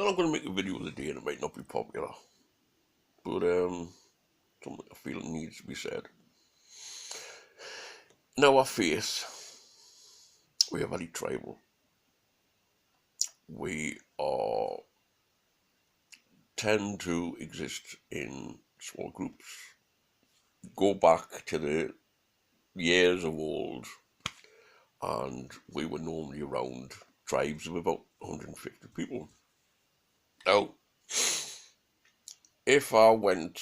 Well, I'm going to make a video today and it might not be popular, but something I feel needs to be said. In our face, we are very tribal. We tend to exist in small groups. Go back to the years of old, and we were normally around tribes of about 150 people. Now, if I went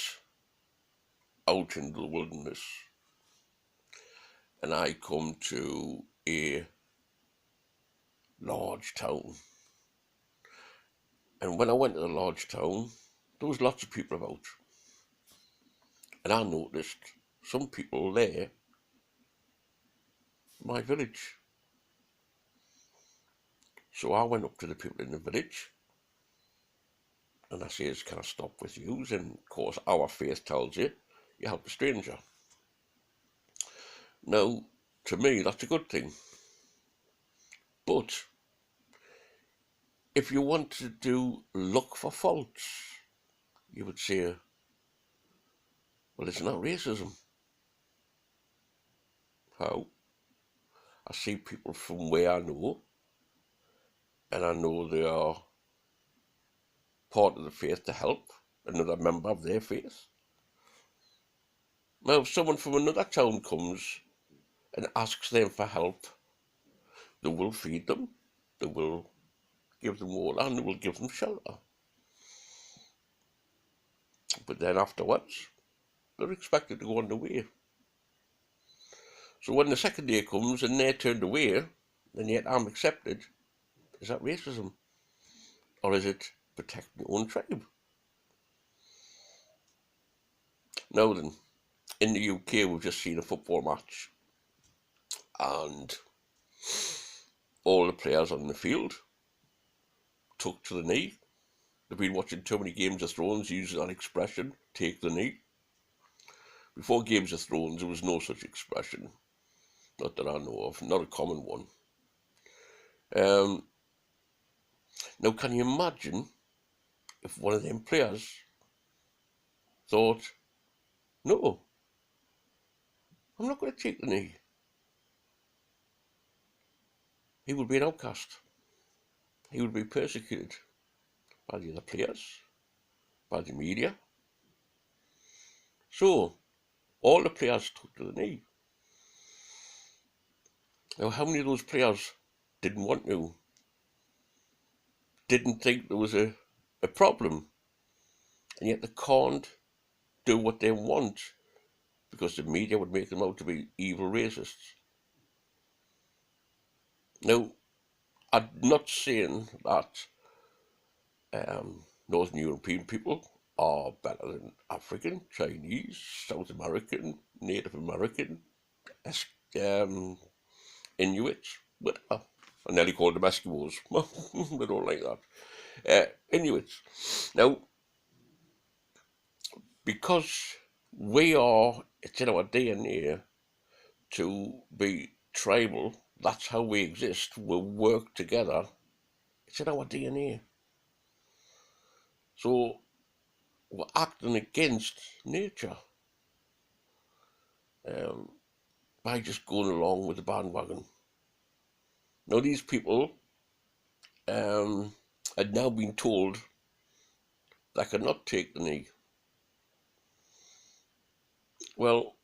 out into the wilderness and I come to a large town, and when I went to the large town, there was lots of people about, and I noticed some people there, my village. So I went up to the people in the village and I says, can I stop with you? And of course our faith tells you, you help a stranger. Now, to me, that's a good thing. But if you wanted to look for faults, you would say, well, it's not racism. How? I see people from where I know, and I know they are part of the faith to help another member of their faith. Now, if someone from another town comes and asks them for help, they will feed them, they will give them water, and they will give them shelter. But then afterwards, they're expected to go on their way. So when the second day comes and they're turned away, and yet I'm accepted, is that racism? Or is it protecting your own tribe? Now then, in the UK, we've just seen a football match, and all the players on the field took to the knee. They've been watching too many Games of Thrones using that expression, take the knee. Before Games of Thrones, there was no such expression. Not that I know of, not a common one. Now, can you imagine if one of them players thought, no, I'm not going to take the knee? He would be an outcast. He would be persecuted by the other players, by the media. So, all the players took to the knee. Now, how many of those players didn't want to? Didn't think there was a problem, and yet they can't do what they want because the media would make them out to be evil racists. Now, I'm not saying that Northern European people are better than African, Chinese, South American, Native American, Inuits, whatever. I nearly called them Eskimos. They don't like that. Inuits. Now, because it's in our DNA to be tribal, that's how we exist, we'll work together, it's in our DNA. So we're acting against nature by just going along with the bandwagon. Now these people had now been told they cannot take the knee. Well,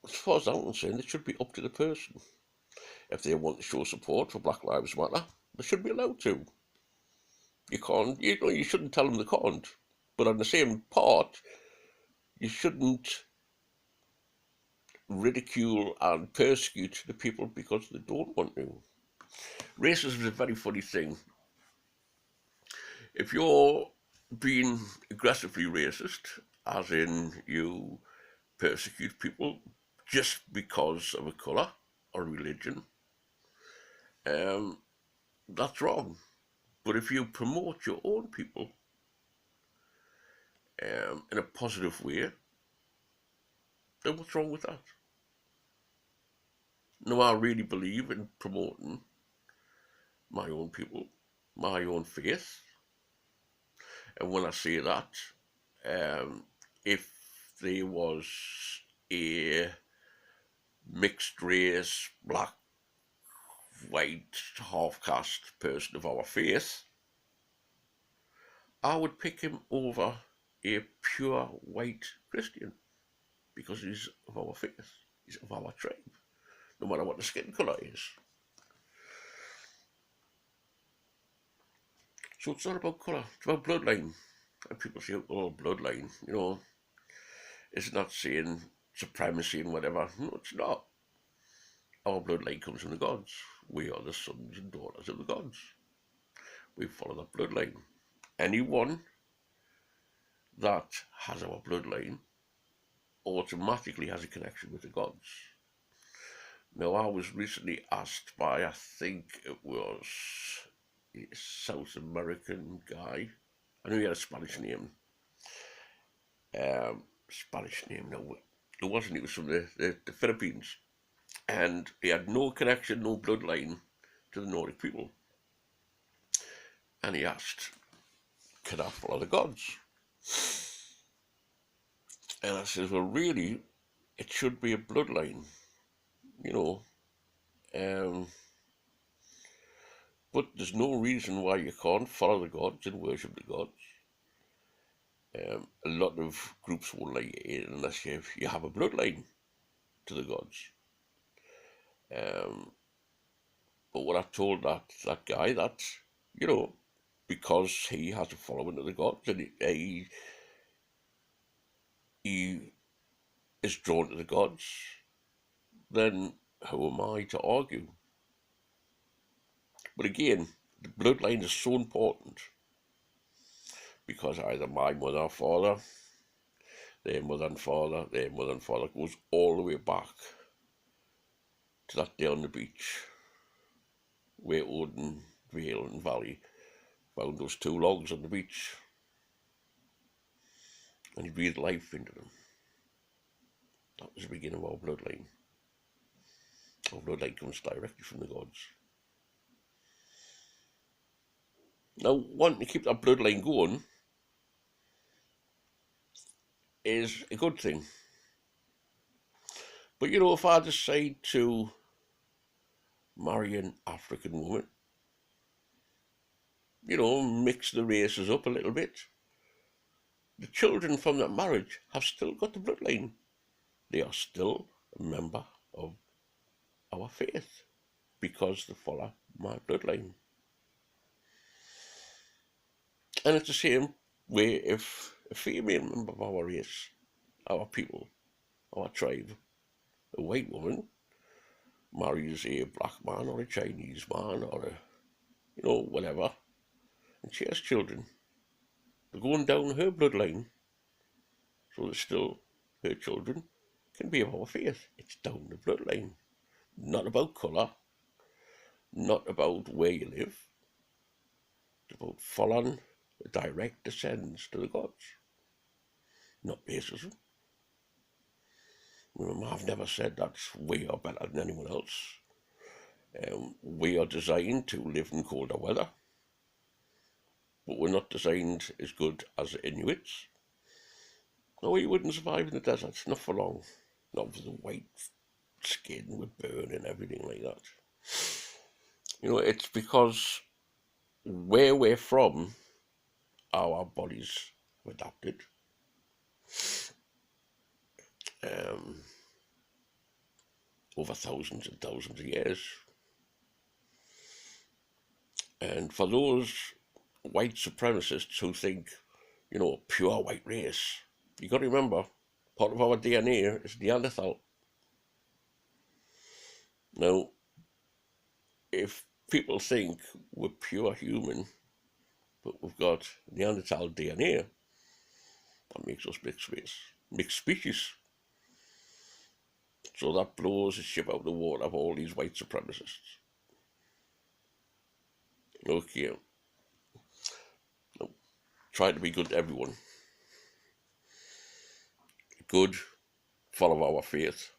as far as I'm concerned, it should be up to the person. If they want to show support for Black Lives Matter, they should be allowed to. You shouldn't tell them they can't. But on the same part, you shouldn't ridicule and persecute the people because they don't want to. Racism is a very funny thing. If you're being aggressively racist, as in you persecute people just because of a colour or religion, that's wrong. But if you promote your own people in a positive way, then what's wrong with that? No, I really believe in promoting my own people, my own faith, And when I say that, if there was a mixed race, black, white, half caste person of our faith, I would pick him over a pure white Christian because he's of our faith, he's of our tribe, no matter what the skin colour is. So it's not about colour, it's about bloodline. And people say, oh, bloodline, isn't that saying supremacy and whatever? No, it's not. Our bloodline comes from the gods. We are the sons and daughters of the gods. We follow that bloodline. Anyone that has our bloodline automatically has a connection with the gods. Now, I was recently asked by, I think it was a South American guy. I know he had a Spanish name. No, it wasn't. He was from the Philippines. And he had no connection, no bloodline to the Nordic people. And he asked, can I follow the gods? And I said, well, really, it should be a bloodline, but there's no reason why you can't follow the gods and worship the gods. A lot of groups won't let you in unless you have a bloodline to the gods. But what I told that guy, that, because he has a following of the gods and he is drawn to the gods, then who am I to argue? But again, the bloodline is so important because either my mother or father, their mother and father goes all the way back to that day on the beach where Odin, Vale and Valley found those two logs on the beach and he breathed life into them. That was the beginning of our bloodline. Our bloodline comes directly from the gods. Now, wanting to keep that bloodline going is a good thing. But if I decide to marry an African woman, mix the races up a little bit, the children from that marriage have still got the bloodline. They are still a member of our faith because they follow my bloodline. And it's the same way if a female member of our race, our people, our tribe, a white woman marries a black man or a Chinese man or whatever, and she has children, they're going down her bloodline, so that still her children can be of our faith. It's down the bloodline, not about colour, not about where you live. It's about following the direct descendants to the gods, not racism. I've never said that we are better than anyone else. We are designed to live in colder weather, but we're not designed as good as the Inuits. No, we wouldn't survive in the desert, not for long. Not with the white skin would burn and everything like that. It's because where we're from, our bodies have adapted. Over thousands and thousands of years. And for those white supremacists who think, pure white race, you got to remember, part of our DNA is Neanderthal. Now, if people think we're pure human, but we've got Neanderthal DNA, that makes us mixed species. So that blows the ship out of the water of all these white supremacists. Okay. Now, try to be good to everyone. Good, follow our faith,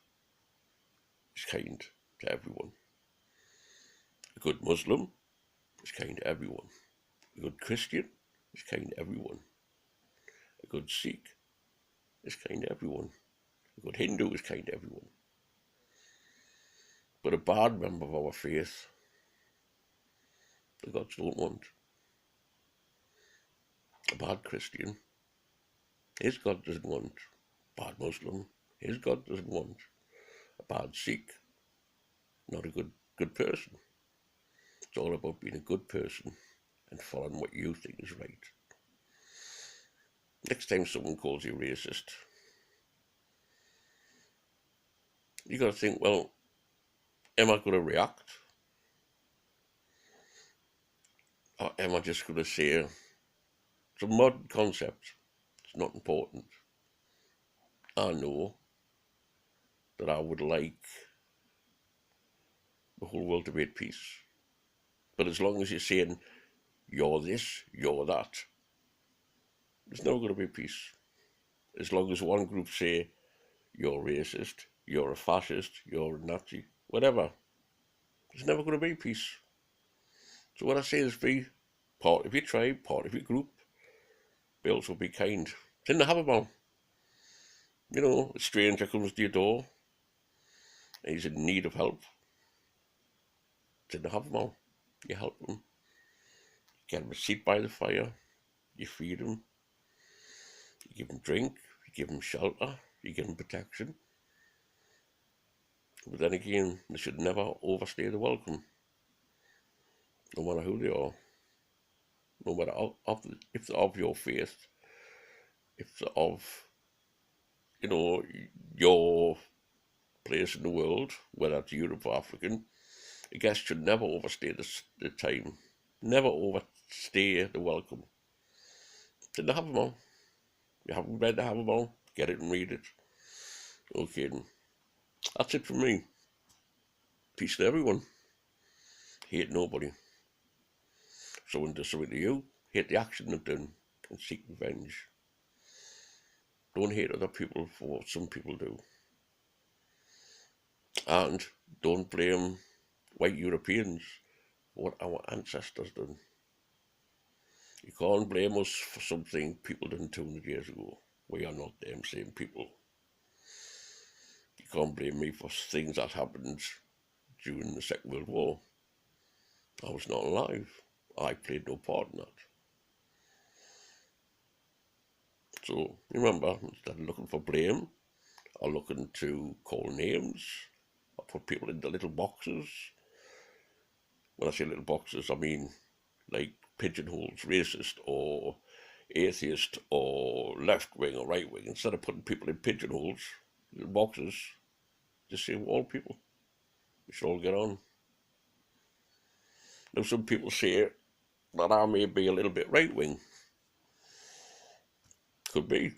is kind to everyone. A good Muslim is kind to everyone. A good Christian is kind to everyone. good Sikh is kind to everyone. A good Hindu is kind to everyone. But a bad member of our faith, the gods don't want. A bad Christian, his God doesn't want. A bad Muslim, his God doesn't want. A bad Sikh, not a good person. It's all about being a good person and following what you think is right. Next time someone calls you racist, you got to think, well, am I going to react? Or am I just going to say, it's a modern concept, it's not important. I know that I would like the whole world to be at peace. But as long as you're saying, you're this, you're that, there's never going to be peace. As long as one group say, you're racist, you're a fascist, you're a Nazi, whatever, there's never going to be peace. So what I say is be part of your tribe, part of your group, but also be kind. Didn't have a man. You know, a stranger comes to your door and he's in need of help. Didn't have a man. You help him. You get him a seat by the fire. You feed him. You give him drink. You give him shelter. You give him protection. But then again, they should never overstay the welcome. No matter who they are. No matter if they're of your faith. If they're of, you know, your place in the world, whether it's Europe or African, a guest should never overstay the time. Never overstay the welcome. Didn't have them all. You haven't read the have them all, get it and read it. Okay, then. That's it from me. Peace to everyone. Hate nobody. If someone does something to you, hate the action they've done and seek revenge. Don't hate other people for what some people do. And don't blame white Europeans for what our ancestors done. You can't blame us for something people done 200 years ago. We are not them same people. You can't blame me for things that happened during the Second World War. I was not alive. I played no part in that. So remember, instead of looking for blame, or looking to call names, or put people into little boxes. When I say little boxes, I mean like pigeonholes, racist or atheist or left wing or right wing. Instead of putting people in pigeonholes, little boxes, just say all people. We should all get on. Now some people say that I may be a little bit right wing. Could be.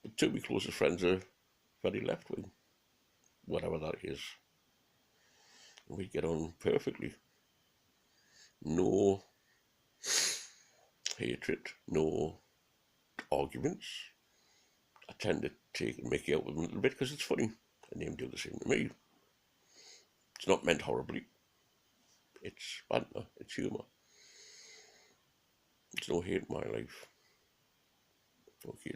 But two of my closest friends are very left wing. Whatever that is. And we get on perfectly. No hatred, no arguments. I tend to take and make out with them a little bit because it's funny. And they do the same to me. It's not meant horribly. It's banter, it's humour. There's no hate in my life. Okay.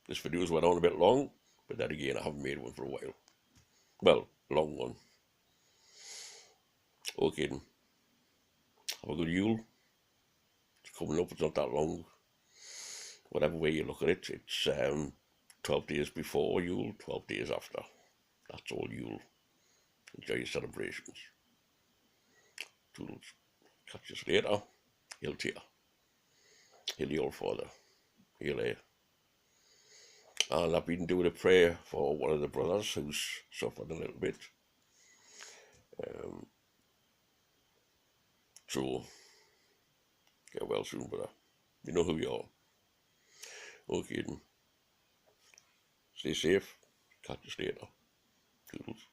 This video's went on a bit long, but then again I haven't made one for a while. Well, long one. Okay then. Have a good Yule. It's coming up, it's not that long. Whatever way you look at it, it's 12 days before Yule, 12 days after. That's all Yule. Enjoy your celebrations. Toodles. Catch us later. Hail to you. Hail your father. Hail here. And I've been doing a prayer for one of the brothers who's suffered a little bit. So, get well soon, brother. You know who you are. Okay then. Stay safe. Catch us later. Toodles.